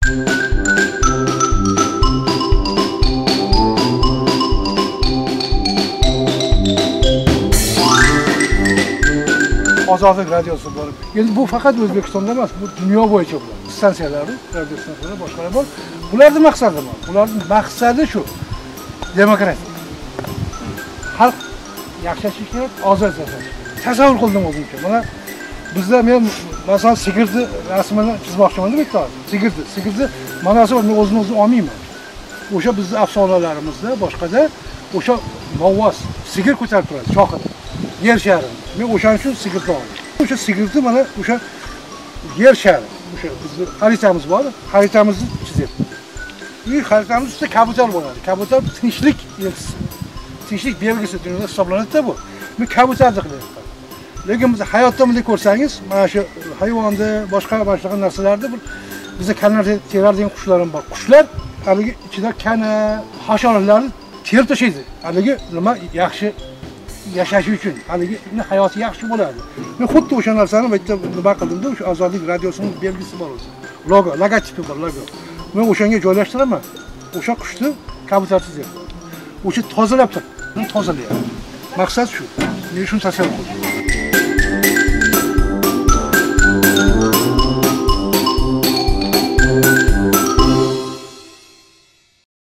Ozodlik radiosi bor. Endi bu faqat O'zbekistonda emas, bu dunyo bo'yicha bor. Stansiyalar, radio stansiyalar, boshqalar bor. Bularning maqsadi nima? Bularning maqsadi shu. Demokratiya. Xalq yaxshi yashash kerak, ozod yashash. Tasavvur qildim o'zimcha. Mana bizda men masalan sigirni rasmini chizmoqchiman deb aytdim. Sigirni ma'nosi bor, men o'zini olmayman. O'sha bizning afsonalarimizda, boshqada o'sha novvos sigir ko'tarib turadi shoxida. Yer shari. Men o'shaning uchun sigirni oldim. O'sha sigirni mana o'sha yer shari, o'sha bizning xaritamiz bor, xaritamizni chizyapti. Bu xaritamiz ustida kabutar bo'ladi. Kabutar tinchlik elchisi. Tinchlik belgisi dunyoda hisoblanadi-da bu. Men kabutarni qilyapman. Lekin biz hayotda bunday ko'rsangiz, mana shu hayvonni, boshqa narsalarda bir bizda kanlarda teradigan qushlar ham bor. Qushlar haligi ichida kana, hasharotlarni terib tashlaydi. Haligi nima yaxshi yashash uchun, haligi hayoti yaxshi bo'ladi. Men xuddi o'sha narsani bu yerda nima qildim-da, o'sha Ozodlik radiosining belgisi bor o'zi. Logotipi bor, logo. Men o'shanga joylashtiraman. O'sha qushni kabutar chizyapman. O'sha tozalab turibdi. Tozalayapti. Maqsad shu. Men shuni tasavvur qildim.